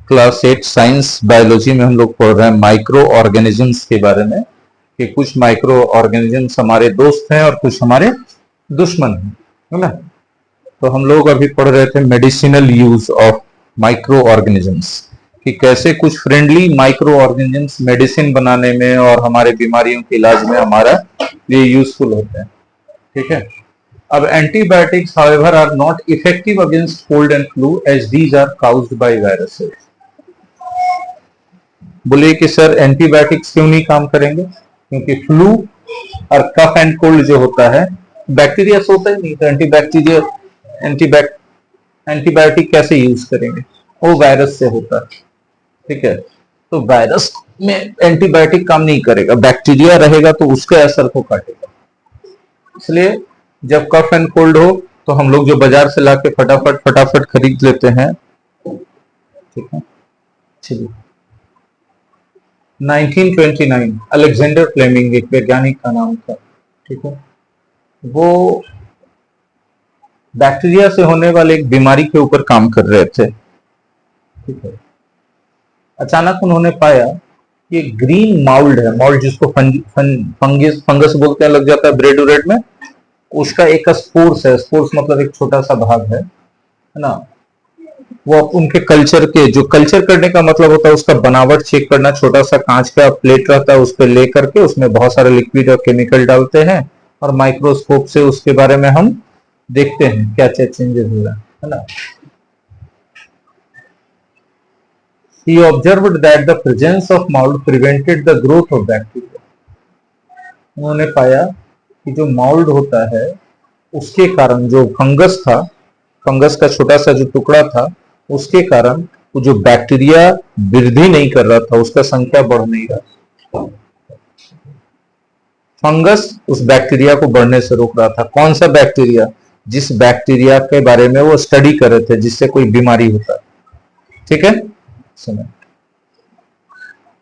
Class 8 science biology में हम लोग पढ़ रहे हैं माइक्रो ऑर्गेनिजम्स के बारे में, कि कुछ माइक्रो ऑर्गेनिजम्स हमारे दोस्त हैं और कुछ हमारे दुश्मन हैं, है ना। तो हम लोग अभी पढ़ रहे थे medicinal use of micro organisms, कि कैसे कुछ फ्रेंडली माइक्रो ऑर्गेनिजम्स मेडिसिन बनाने में और हमारे बीमारियों के इलाज में हमारा ये यूजफुल होते हैं, ठीक है। अब antibiotics however are not effective against cold and flu as these are caused by viruses. बोलिए कि सर एंटीबायोटिक्स क्यों नहीं काम करेंगे? क्योंकि फ्लू और कफ एंड कोल्ड जो होता है बैक्टीरिया से होता ही नहीं, तो एंटीबायोटिक कैसे यूज करेंगे? वो वायरस से होता है, ठीक है। तो वायरस में एंटीबायोटिक काम नहीं करेगा, बैक्टीरिया रहेगा तो उसके असर को काटेगा। इसलिए जब कफ एंड कोल्ड हो तो हम लोग जो बाजार से लाके फटाफट खरीद लेते हैं, ठीक है। चलिए 1929 अलेक्जेंडर फ्लेमिंग एक वैज्ञानिक का नाम था, ठीक है। वो बैक्टीरिया से होने वाले एक बीमारी के ऊपर काम कर रहे थे, ठीक है। अचानक उन्होंने पाया कि ग्रीन माउल्ड है, माउल्ड जिसको फंगस बोलते हैं, लग जाता है ब्रेड उरेड में, उसका एक स्पोर्स है, स्पोर्स मतलब एक छोटा सा भाग है ना। वो उनके कल्चर के, जो कल्चर करने का मतलब होता है उसका बनावट चेक करना, छोटा सा कांच का प्लेट रहता है, उस पर ले करके उसमें बहुत सारे लिक्विड और केमिकल डालते हैं और माइक्रोस्कोप से उसके बारे में हम देखते हैं क्या क्या चेंजेस हो रहा है ना। He observed that the presence of mold prevented the growth of bacteria. उन्होंने पाया कि जो माउल्ड होता है उसके कारण जो फंगस था, फंगस का छोटा सा जो टुकड़ा था, उसके कारण वो जो बैक्टीरिया वृद्धि नहीं कर रहा था, उसका संख्या बढ़ नहीं रहा। फंगस उस बैक्टीरिया को बढ़ने से रोक रहा था। कौन सा बैक्टीरिया? जिस बैक्टीरिया के बारे में वो स्टडी कर रहे थे, जिससे कोई बीमारी होता है, ठीक है। सुनो,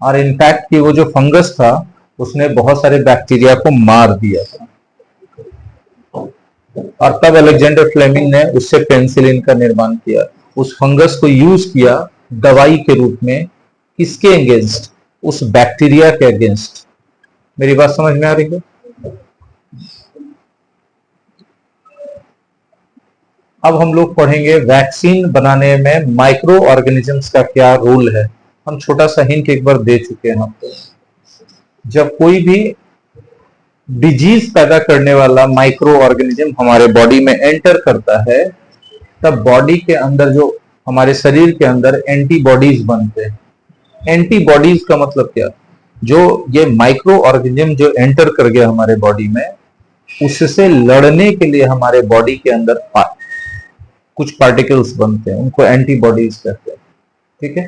और इनफैक्ट कि वो जो फंगस था उसने बहुत सारे बैक्टीरिया को मार दिया था। और तब अलेक्जेंडर फ्लेमिंग ने उससे पेनिसिलिन का निर्माण किया। उस फंगस को यूज किया दवाई के रूप में, किसके अगेंस्ट? उस बैक्टीरिया के अगेंस्ट। मेरी बात समझ में आ रही है? अब हम लोग पढ़ेंगे वैक्सीन बनाने में माइक्रो ऑर्गेनिजम्स का क्या रोल है। हम छोटा सा हिंट एक बार दे चुके हैं आपको। जब कोई भी डिजीज पैदा करने वाला माइक्रो ऑर्गेनिज्म हमारे बॉडी में एंटर करता है, तब बॉडी के अंदर, जो हमारे शरीर के अंदर एंटीबॉडीज बनते हैं। एंटीबॉडीज का मतलब क्या? जो ये माइक्रो ऑर्गेनिज्म जो एंटर कर गया हमारे बॉडी में, उससे लड़ने के लिए हमारे बॉडी के अंदर कुछ पार्टिकल्स बनते हैं, उनको एंटीबॉडीज कहते हैं, ठीक है।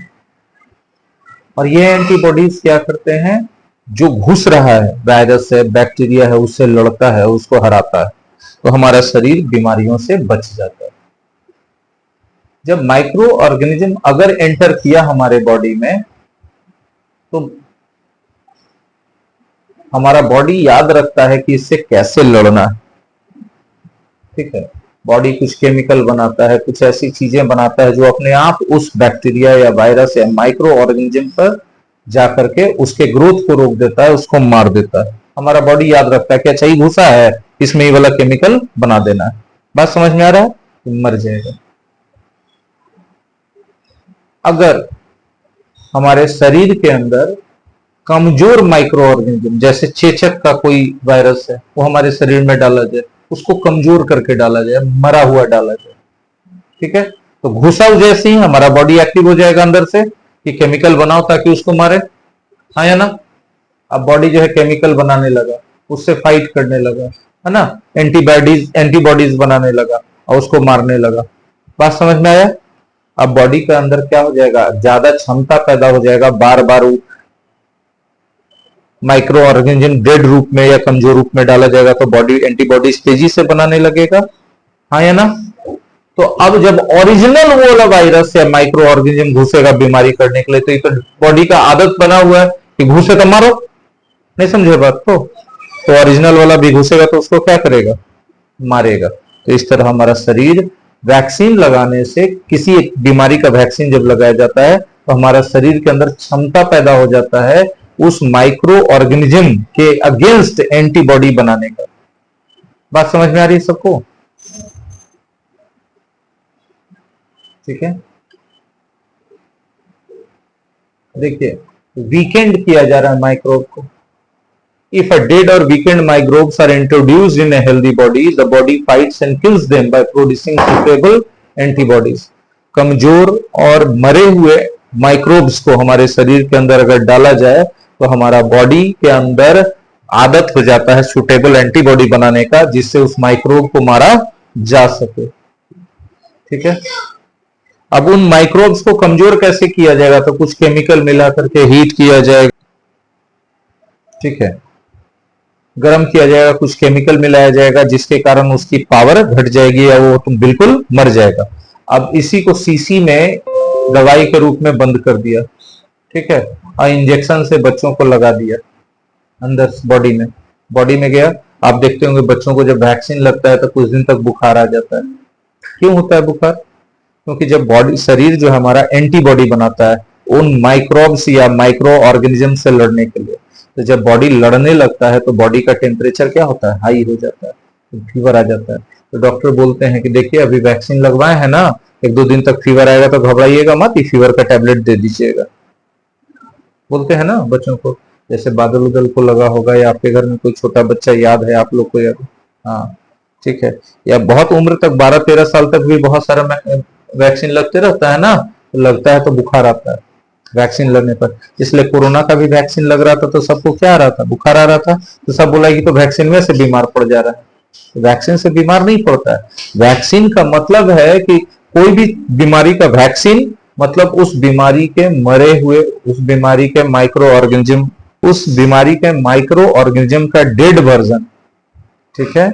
और ये एंटीबॉडीज क्या करते हैं? जो घुस रहा है, वायरस है, बैक्टीरिया है, उससे लड़ता है, उसको हराता है, तो हमारा शरीर बीमारियों से बच जाता है। जब माइक्रो ऑर्गेनिज्म अगर एंटर किया हमारे बॉडी में, तो हमारा बॉडी याद रखता है कि इससे कैसे लड़ना है, ठीक है। बॉडी कुछ केमिकल बनाता है, कुछ ऐसी चीजें बनाता है जो अपने आप उस बैक्टीरिया या वायरस या माइक्रो ऑर्गेनिज्म पर जाकर के उसके ग्रोथ को रोक देता है, उसको मार देता है। हमारा बॉडी याद रखता है कि अच्छा, ये घुसा है, इसमें ये वाला केमिकल बना देना है। बात समझ में आ रहा है? तो मर जाएगा। अगर हमारे शरीर के अंदर कमजोर माइक्रो ऑर्गेनिज्म, जैसे चेचक का कोई वायरस है, वो हमारे शरीर में डाला जाए, उसको कमजोर करके डाला जाए, मरा हुआ डाला जाए, ठीक है, तो घुसा जैसे ही हमारा बॉडी एक्टिव हो जाएगा अंदर से कि केमिकल बनाओ ताकि उसको मारे, हाँ या ना। अब बॉडी जो है केमिकल बनाने लगा, उससे फाइट करने लगा, है ना, एंटीबॉडीज बनाने लगा और उसको मारने लगा। बात समझ में आया? अब बॉडी के अंदर क्या हो जाएगा? ज्यादा क्षमता पैदा हो जाएगा, बार बार माइक्रो ऑर्गेनिज्म डेड रूप में या कमजोर रूप में डाला जाएगा, तो बॉडी एंटीबॉडीज तेजी से बनाने लगेगा, हाँ या ना। तो अब जब ओरिजिनल वो वाला वायरस या माइक्रो ऑर्गेनिज्म घुसेगा बीमारी करने के लिए, तो ये तो बॉडी का आदत बना हुआ है कि घुसे तो मारो, नहीं समझे बात को? तो ओरिजिनल वाला भी घुसेगा तो उसको क्या करेगा? मारेगा। तो इस तरह हमारा शरीर वैक्सीन लगाने से, किसी एक बीमारी का वैक्सीन जब लगाया जाता है तो हमारा शरीर के अंदर क्षमता पैदा हो जाता है उस माइक्रो ऑर्गेनिज्म के अगेंस्ट एंटीबॉडी बनाने का। बात समझ में आ रही है सबको? ठीक है, देखिए वीकेंड किया जा रहा है माइक्रोब को। If a dead or weakened microbes are introduced in a healthy body, the body fights and kills them by producing suitable antibodies. कमजोर और मरे हुए माइक्रोब्स को हमारे शरीर के अंदर अगर डाला जाए तो हमारा बॉडी के अंदर आदत हो जाता है सुटेबल एंटीबॉडी बनाने का, जिससे उस माइक्रोब को मारा जा सके। ठीक है, अब उन माइक्रोब्स को कमजोर कैसे किया जाएगा? तो कुछ केमिकल मिला करके हीट किया जाएगा। ठीक है, गर्म किया जाएगा, कुछ केमिकल मिलाया जाएगा जिसके कारण उसकी पावर घट जाएगी या वो तुम बिल्कुल मर जाएगा। अब इसी को सीसी में दवाई के रूप में बंद कर दिया। ठीक है, और इंजेक्शन से बच्चों को लगा दिया अंदर बॉडी में गया। आप देखते होंगे बच्चों को जब वैक्सीन लगता है तो कुछ दिन तक बुखार आ जाता है। क्यों होता है बुखार? क्योंकि जब बॉडी शरीर जो हमारा एंटीबॉडी बनाता है उन माइक्रोब्स या माइक्रो ऑर्गेनिज्म से लड़ने के लिए, तो जब बॉडी लड़ने लगता है तो बॉडी का टेम्परेचर क्या होता है? हाई हो जाता है, तो फीवर आ जाता है। तो डॉक्टर बोलते हैं कि देखिए अभी वैक्सीन लगवाए है ना, 1-2 दिन तक फीवर आएगा तो घबराइएगा मत, ये फीवर का टैबलेट दे दीजिएगा। बोलते हैं ना बच्चों को, जैसे बादल उदल को लगा होगा या आपके घर में कोई छोटा बच्चा याद है आप लोग को याद? हाँ ठीक है, या बहुत उम्र तक 12-13 साल तक भी बहुत सारा वैक्सीन लगते रहता है ना, तो लगता है तो बुखार आता है वैक्सीन लगने पर। इसलिए कोरोना का भी वैक्सीन लग रहा था तो सबको क्या आ रहा था? बुखार आ रहा था। तो सब बोला कि तो वैक्सीन में से बीमार पड़ जा रहा है। तो वैक्सीन से बीमार नहीं पड़ता है। वैक्सीन का मतलब है कि कोई भी बीमारी का वैक्सीन मतलब उस बीमारी के मरे हुए, उस बीमारी के माइक्रो ऑर्गेनिज्म, उस बीमारी के माइक्रो ऑर्गेनिज्म का डेड वर्जन, ठीक है,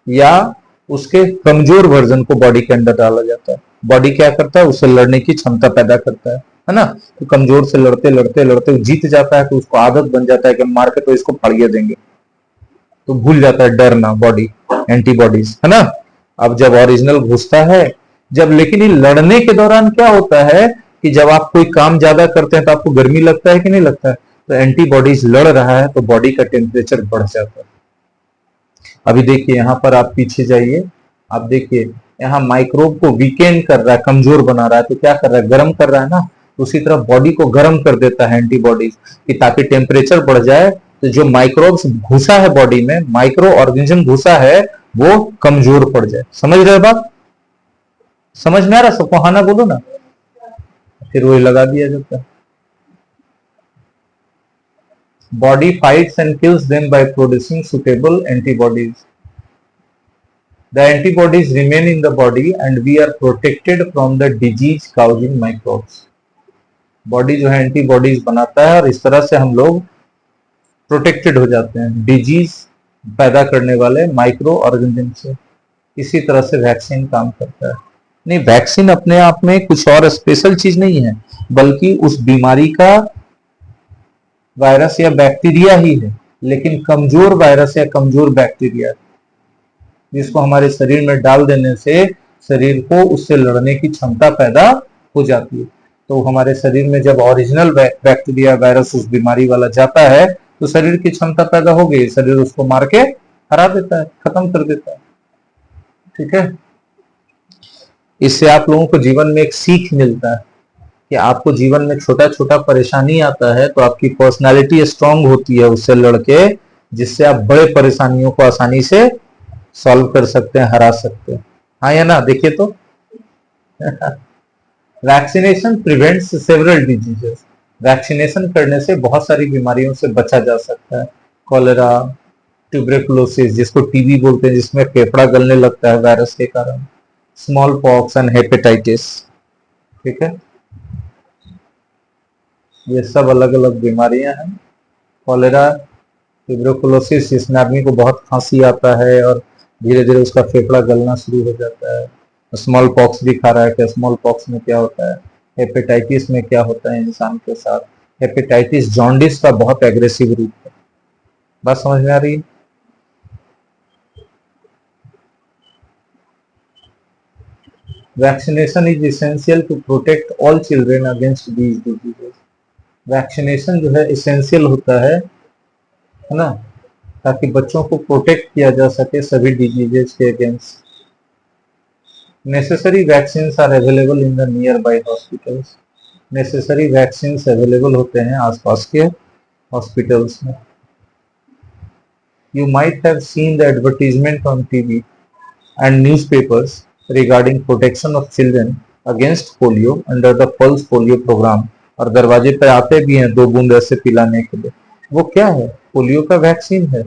या उसके कमजोर वर्जन को बॉडी के अंदर डाला जाता है। बॉडी क्या करता है? उससे लड़ने की क्षमता पैदा करता है ना। तो कमजोर से लड़ते लड़ते लड़ते जीत जाता है तो उसको आदत बन जाता है कि मार के तो इसको फाड़िए देंगे, तो भूल जाता है डरना बॉडी, एंटीबॉडीज, है ना। अब जब ओरिजिनल घुसता है, जब, लेकिन ये लड़ने के दौरान क्या होता है कि जब आप कोई काम ज्यादा करते हैं तो आपको गर्मी लगता है कि नहीं लगता है? तो एंटीबॉडीज लड़ रहा है तो बॉडी का टेम्परेचर बढ़ जाता है। अभी देखिए यहां पर आप पीछे जाइए, आप देखिए यहाँ माइक्रोब को वीकेंड कर रहा है, कमजोर बना रहा है, तो क्या कर रहा है? गर्म कर रहा है ना। तो उसी तरह बॉडी को गर्म कर देता है एंटीबॉडीज, कि ताकि टेम्परेचर बढ़ जाए, तो जो माइक्रोब्स घुसा है बॉडी में, माइक्रो ऑर्गेनिज्म घुसा है, वो कमजोर पड़ जाए। समझ रहे बात? समझ में आ रहा सबको? हाँ ना बोलो ना, फिर वही लगा दिया जाता है। Body fights and kills them by producing suitable antibodies. The antibodies remain in the body and we are protected from the disease causing microbes. Body जो है एंटीबॉडीज बनाता है और इस तरह से हम लोग प्रोटेक्टेड हो जाते हैं डिजीज पैदा करने वाले माइक्रो ऑर्गेनिज्म से। इसी तरह से वैक्सीन काम करता है। नहीं, वैक्सीन अपने आप में कुछ और स्पेशल चीज नहीं है, बल्कि उस बीमारी का वायरस या बैक्टीरिया ही है, लेकिन कमजोर वायरस या कमजोर बैक्टीरिया, जिसको हमारे शरीर में डाल देने से शरीर को उससे लड़ने की क्षमता पैदा हो जाती है। तो हमारे शरीर में जब ओरिजिनल बैक्टीरिया वायरस उस बीमारी वाला जाता है तो शरीर की क्षमता पैदा हो गई, शरीर उसको मार के हरा देता है, खत्म कर देता है। ठीक है, इससे आप लोगों को जीवन में एक सीख मिलता है कि आपको जीवन में छोटा छोटा परेशानी आता है तो आपकी पर्सनालिटी स्ट्रांग होती है उससे लड़के, जिससे आप बड़े परेशानियों को आसानी से सॉल्व कर सकते हैं, हरा सकते हैं। हाँ या ना? देखिए तो vaccination prevents several diseases. Vaccination करने से बहुत सारी बीमारियों से बचा जा सकता है। कॉलेरा, ट्यूबरकुलोसिस जिसको टीबी बोलते हैं, जिसमें फेफड़ा गलने लगता है वायरस के कारण, स्मॉल पॉक्स एंड हेपेटाइटिस। ठीक है, ये सब अलग अलग बीमारियां हैं। कॉलेरा, ट्यूबरकुलोसिस जिसमें आदमी को बहुत खांसी आता है और धीरे धीरे उसका फेफड़ा गलना शुरू हो जाता है। स्मॉल पॉक्स दिखा रहा है कि स्मॉल पॉक्स में क्या होता है, हेपेटाइटिस में क्या होता है इंसान के साथ। हेपेटाइटिस जॉन्डिस का बहुत एग्रेसिव रूप है। बात समझ में आ रही है? Vaccination is essential to protect all children against these diseases. Vaccination जो है इसेंशियल होता है ना, ताकि बच्चों को प्रोटेक्ट किया जा सके सभी डिजीजेस के against. Necessary vaccines are available in the nearby hospitals. Necessary vaccines available होते हैं आसपास के हॉस्पिटल्स में। You might have seen the advertisement on TV and newspapers regarding protection of children against polio under the Pulse Polio program। और दरवाजे पे आते भी हैं 2 बूंद ऐसे पिलाने के लिए। वो क्या है? पोलियो का वैक्सीन है,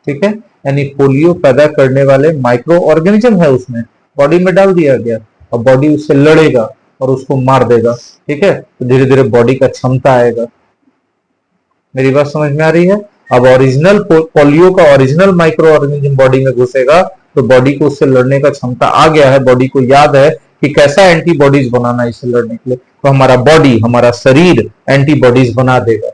ठीक है। यानी पोलियो पैदा करने वाले माइक्रो ऑर्गेनिज्म है उसमें, बॉडी में डाल दिया गया और बॉडी उससे लड़ेगा और उसको मार देगा, ठीक है। तो धीरे धीरे बॉडी का क्षमता आएगा। मेरी बात समझ में आ रही है? अब ओरिजिनल पोलियो का ओरिजिनल माइक्रो ऑर्गेनिज्म बॉडी में घुसेगा तो बॉडी को उससे लड़ने का क्षमता आ गया है, बॉडी को याद है कि कैसा एंटीबॉडीज बनाना है इससे लड़ने के लिए, तो हमारा बॉडी, हमारा शरीर एंटीबॉडीज बना देगा।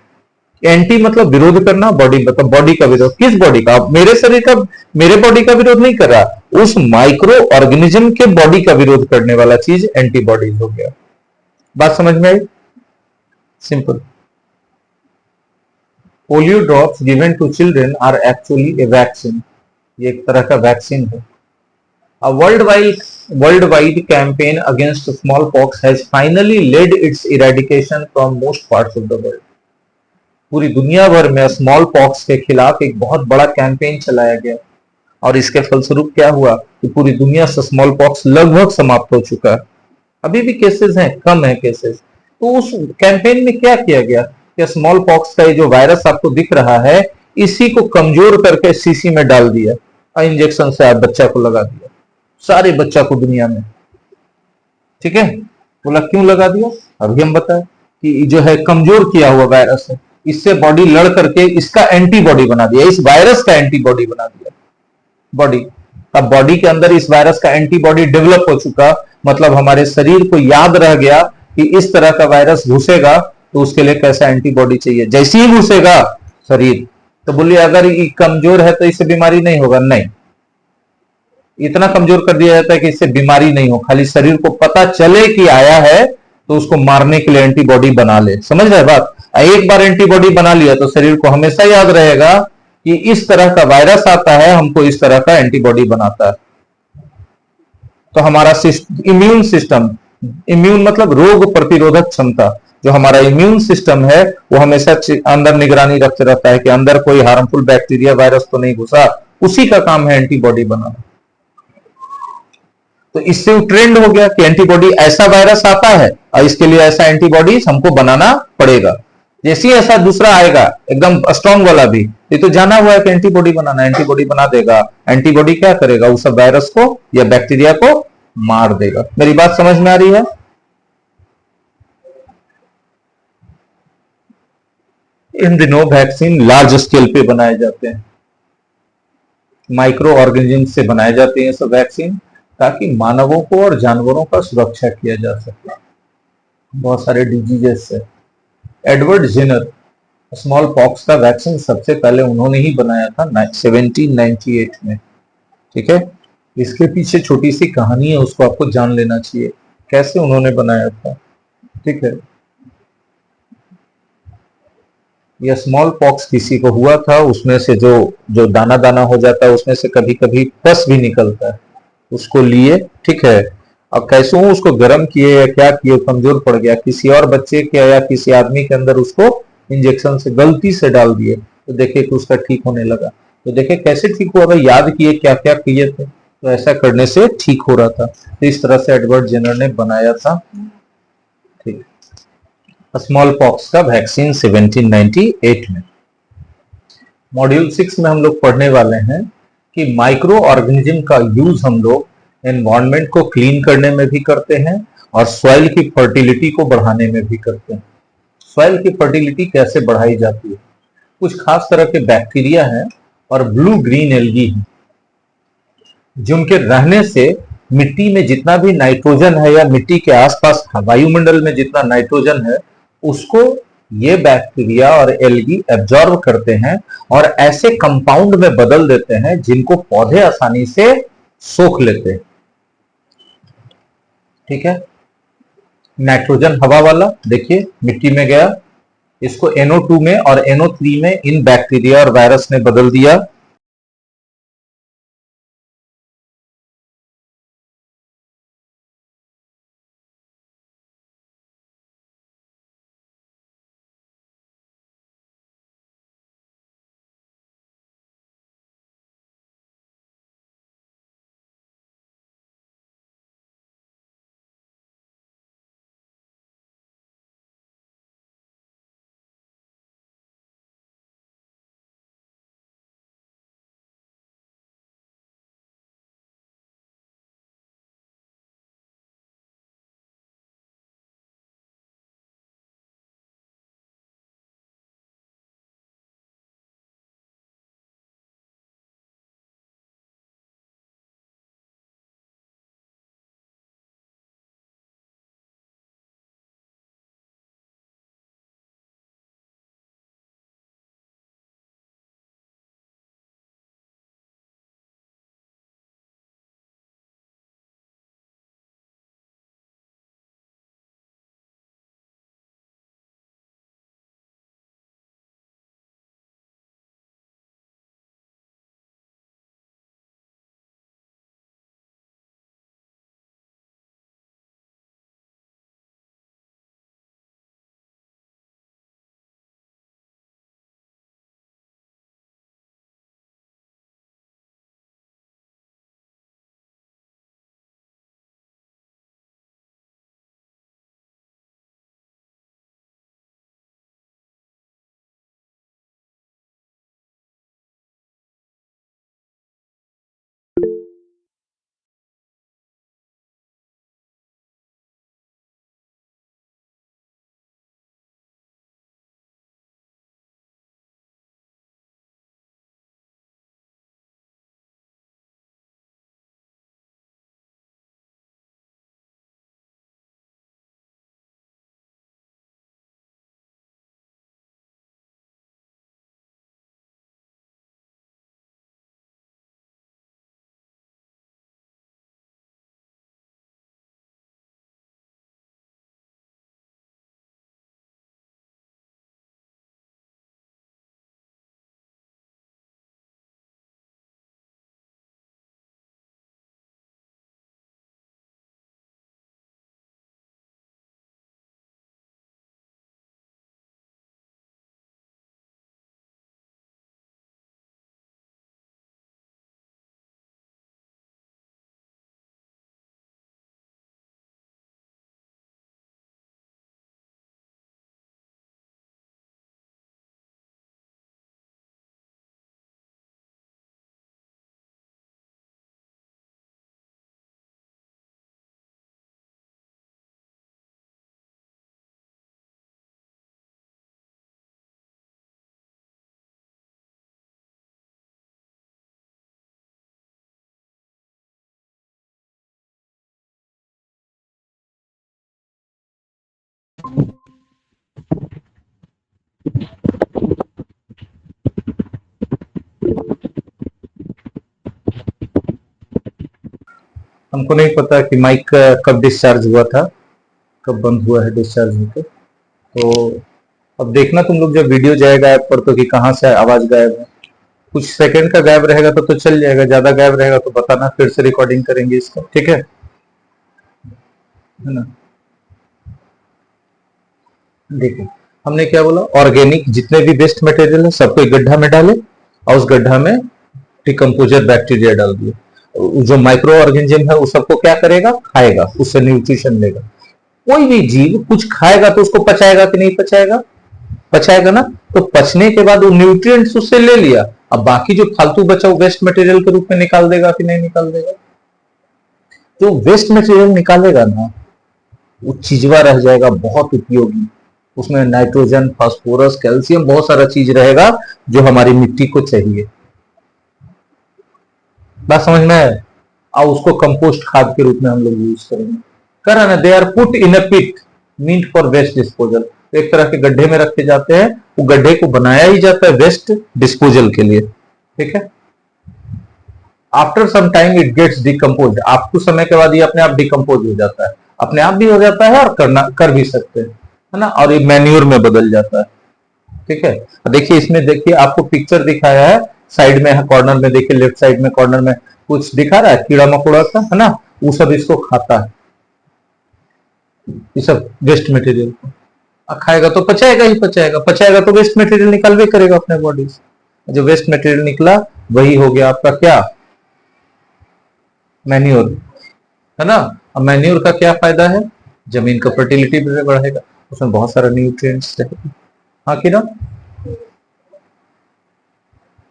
एंटी मतलब विरोध करना, बॉडी मतलब बॉडी का विरोध। किस बॉडी का? मेरे शरीर का, मेरे बॉडी का विरोध नहीं कर रहा, उस माइक्रो ऑर्गेनिज्म के बॉडी का विरोध करने वाला चीज एंटीबॉडीज हो गया। बात समझ में आई? Simple. Polio drops given to children are actually a vaccine. ये एक तरह का वैक्सीन है। A worldwide campaign against smallpox has finally led its eradication from most parts of the world। पूरी दुनिया भर में स्मॉल पॉक्स के खिलाफ एक बहुत बड़ा कैंपेन चलाया गया और इसके फलस्वरूप क्या हुआ कि पूरी दुनिया से स्मॉल पॉक्स लगभग समाप्त हो चुका है। अभी भी केसेस हैं, कम है केसेस। तो उस कैंपेन में क्या किया गया कि स्मॉल पॉक्स का ये जो वायरस आपको दिख रहा है, इसी को कमजोर करके शीशी में डाल दिया और इंजेक्शन से आप बच्चा को लगा दिया, सारे बच्चा को दुनिया में, ठीक है। बोला क्यों लगा दिया? अभी हम बताएं कि जो है कमजोर किया हुआ वायरस है, इससे बॉडी लड़ करके इसका एंटीबॉडी बना दिया, इस वायरस का एंटीबॉडी बना दिया बॉडी। अब बॉडी के अंदर इस वायरस का एंटीबॉडी डेवलप हो चुका, मतलब हमारे शरीर को याद रह गया कि इस तरह का वायरस घुसेगा तो उसके लिए कैसा एंटीबॉडी चाहिए। जैसे ही घुसेगा शरीर, तो बोलिए अगर ये कमजोर है तो इससे बीमारी नहीं होगा, नहीं, इतना कमजोर कर दिया जाता है कि इससे बीमारी नहीं हो, खाली शरीर को पता चले कि आया है तो उसको मारने के लिए एंटीबॉडी बना ले। समझ रहे बात? एक बार एंटीबॉडी बना लिया तो शरीर को हमेशा याद रहेगा कि इस तरह का वायरस आता है, हमको इस तरह का एंटीबॉडी बनाता है। तो हमारा इम्यून सिस्टम, इम्यून मतलब रोग प्रतिरोधक क्षमता, जो हमारा इम्यून सिस्टम है वो हमेशा अंदर निगरानी रखते रहता है कि अंदर कोई हार्मफुल बैक्टीरिया वायरस तो नहीं घुसा, उसी का काम है एंटीबॉडी बनाना। तो इससे वो ट्रेंड हो गया कि एंटीबॉडी, ऐसा वायरस आता है और इसके लिए ऐसा एंटीबॉडी हमको बनाना पड़ेगा। जैसे ही ऐसा दूसरा आएगा एकदम स्ट्रॉन्ग वाला भी, ये तो जाना हुआ है कि एंटीबॉडी बनाना, एंटीबॉडी बना देगा। एंटीबॉडी क्या करेगा? उस वायरस को या बैक्टीरिया को मार देगा। मेरी बात समझ में आ रही है? इन दिनों वैक्सीन लार्ज स्केल पे बनाए जाते हैं, माइक्रो ऑर्गेनिज्म से बनाए जाते हैं सब वैक्सीन, ताकि मानवों को और जानवरों का सुरक्षा किया जा सके बहुत सारे डिजीजेस से। एडवर्ड जेनर स्मॉल पॉक्स का वैक्सीन सबसे पहले उन्होंने ही बनाया था 1798 में, ठीक है। इसके पीछे छोटी सी कहानी है, उसको आपको जान लेना चाहिए कैसे उन्होंने बनाया था, ठीक है। यह स्मॉल पॉक्स किसी को हुआ था, उसमें से जो दाना दाना हो जाता है उसमें से कभी कभी पस भी निकलता है, उसको लिए, ठीक है। अब कैसे उसको गर्म किए या क्या किए, कमजोर पड़ गया, किसी और बच्चे के या किसी आदमी के अंदर उसको इंजेक्शन से गलती से डाल दिए, तो देखे कि उसका ठीक होने लगा। तो देखे कैसे ठीक हुआ भाई, याद किए क्या क्या किए थे, तो ऐसा करने से ठीक हो रहा था। तो इस तरह से एडवर्ड जेनर ने बनाया था, ठीक। स्मॉल पॉक्स का वैक्सीन 1798 में। मॉड्यूल 6 में हम लोग पढ़ने वाले हैं कि माइक्रो ऑर्गेनिज्म का यूज हम लोग एनवायरनमेंट को क्लीन करने में भी करते हैं और सॉइल की फर्टिलिटी को बढ़ाने में भी करते हैं। सॉइल की फर्टिलिटी कैसे बढ़ाई जाती है? कुछ खास तरह के बैक्टीरिया हैं और ब्लू ग्रीन एल्गी हैं, जिनके रहने से मिट्टी में जितना भी नाइट्रोजन है या मिट्टी के आसपास वायुमंडल में जितना नाइट्रोजन है, उसको ये बैक्टीरिया और एल्गी एब्जॉर्ब करते हैं और ऐसे कंपाउंड में बदल देते हैं जिनको पौधे आसानी से सोख लेते हैं। ठीक है। नाइट्रोजन हवा वाला देखिए मिट्टी में गया, इसको NO2 में और NO3 में इन बैक्टीरिया और वायरस ने बदल दिया। हमको नहीं पता कि माइक कब डिस्चार्ज हुआ था, कब बंद हुआ है डिस्चार्ज होकर। तो अब देखना तुम लोग जब वीडियो जाएगा ऐप पर तो कि कहाँ से आवाज गायब है। कुछ सेकंड का गायब रहेगा तो चल जाएगा, ज्यादा गायब रहेगा तो बताना, फिर से रिकॉर्डिंग करेंगे इसका, ठीक है ना। देखो हमने क्या बोला, ऑर्गेनिक जितने भी वेस्ट मटेरियल है सबको एक गड्ढा में डाले और उस गड्ढा में डिकम्पोजर बैक्टीरिया डाल दिए। जो माइक्रो ऑर्गेनिज्म है वो सबको क्या करेगा, खाएगा, उससे न्यूट्रिशन लेगा। कोई भी जीव कुछ खाएगा तो उसको पचाएगा कि नहीं पचाएगा, पचाएगा ना। तो पचने के बाद वो न्यूट्रिएंट्स उससे ले लिया, अब बाकी जो फालतू बचा वो वेस्ट मटेरियल के रूप में निकाल देगा कि नहीं निकाल देगा। तो वेस्ट मटेरियल निकालेगा ना, वो चीजवा रह जाएगा बहुत उपयोगी। उसमें नाइट्रोजन, फास्फोरस, कैल्शियम, बहुत सारा चीज रहेगा जो हमारी मिट्टी को चाहिए। बात समझ में आया। और उसको कंपोस्ट खाद के रूप में हम लोग यूज करेंगे। करा ना, they are put in a pit meant for waste disposal. एक तरह के गड्ढे में रखे जाते हैं, वो गड्ढे को बनाया ही जाता है वेस्ट डिस्पोजल के लिए, ठीक है। After some time it gets decompose, आप कुछ समय के बाद ये अपने आप डिकम्पोज हो जाता है। अपने आप भी हो जाता है और कर भी सकते हैं, है ना। और ये मैन्योर में बदल जाता है। ठीक है, देखिए इसमें देखिए आपको पिक्चर दिखाया है, साइड में कॉर्नर में देखिए, लेफ्ट साइड में कॉर्नर में कुछ दिखा रहा है कीड़ा मकोड़ा का, है ना। वो सब इसको खाता है, ये सब वेस्ट मटेरियल को खाएगा तो पचाएगा ही पचाएगा, पचाएगा तो वेस्ट मटेरियल निकाल भी करेगा अपने बॉडी से। जो वेस्ट मटेरियल निकला वही हो गया आपका क्या, मैन्योर, है ना। अब मैन्योर का क्या फायदा है, जमीन का फर्टिलिटी भी बढ़ेगा, उसमें बहुत सारा न्यूट्रिएंट्स रहेगा। हाँ कि ना।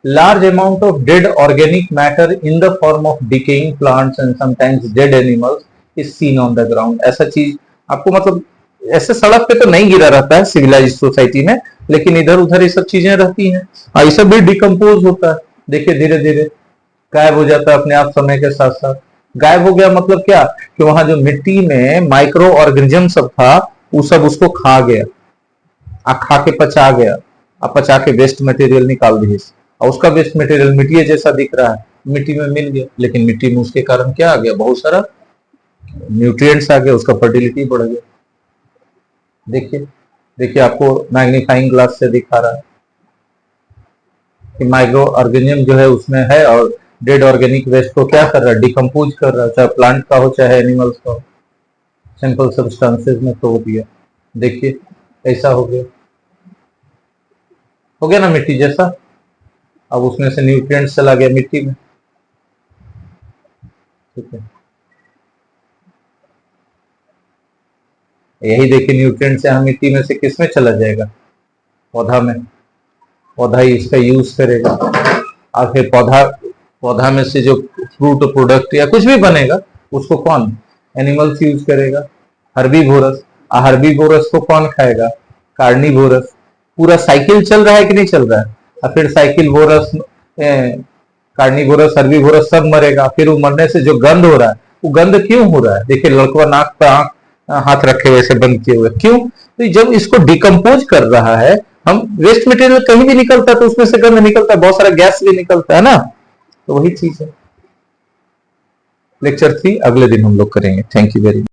Large amount of dead organic matter in the form of decaying plants and sometimes dead animals is seen on the ground। ऐसा चीज आपको मतलब ऐसे सड़क पे तो नहीं गिरा रहता है सिविलाइज्ड सोसाइटी में, लेकिन इधर उधर ये सब चीजें रहती हैं, ये सब भी डिकम्पोज होता है। देखिए धीरे धीरे गायब हो जाता है अपने आप, समय के साथ साथ गायब हो गया। मतलब क्या कि वहां जो मिट्टी में माइक्रो ऑर्गेनिज्म सब था वो सब उसको खा गया, खा के पचा गया, अब पचा के वेस्ट मटेरियल निकाल दिए, और उसका वेस्ट मटेरियल मिट्टी जैसा दिख रहा है, मिट्टी में मिल गया, लेकिन मिट्टी में उसके कारण क्या आ गया, बहुत सारा न्यूट्रिएंट्स आ गया, उसका फर्टिलिटी बढ़ गया। देखिए देखिए आपको मैग्नीफाइंग ग्लास से दिखा रहा है कि माइक्रो ऑर्गेनिज्म जो है उसमें है, और डेड ऑर्गेनिक वेस्ट को क्या कर रहा है, डिकम्पोज कर रहा है, चाहे प्लांट का हो चाहे एनिमल्स का हो, सिंपल सब्सटेंसेस में तोड़ दिया। देखिए ऐसा हो गया, हो गया ना मिट्टी जैसा। अब उसमें से न्यूट्रिएंट्स चला गया मिट्टी में। ठीक है, यही देखिए न्यूट्रिएंट्स यहाँ मिट्टी में से किस में चला जाएगा, पौधा में, पौधा ही इसका यूज करेगा, और फिर पौधा में से जो फ्रूट प्रोडक्ट या कुछ भी बनेगा उसको कौन, एनिमल्स यूज करेगा, हर्बीवोरस। हर्बीवोरस को कौन खाएगा, कार्निवोरस। पूरा साइकिल चल रहा है कि नहीं चल रहा है, और फिर साइकिल वोरस, कार्निवोरस, हर्बीवोरस सब मरेगा, फिर वो मरने से जो गंध हो रहा है, वो गंध क्यों हो रहा है, देखिए लड़का नाक पे हाथ रखे हुए ऐसे बंद किए हुए, क्यों, तो जब इसको डिकम्पोज कर रहा है, हम वेस्ट मटेरियल कहीं भी निकलता है तो उसमें से गंध निकलता है, बहुत सारा गैस भी निकलता है ना, तो वही चीज है। लेक्चर 3 अगले दिन हम लोग करेंगे। Thank you very much.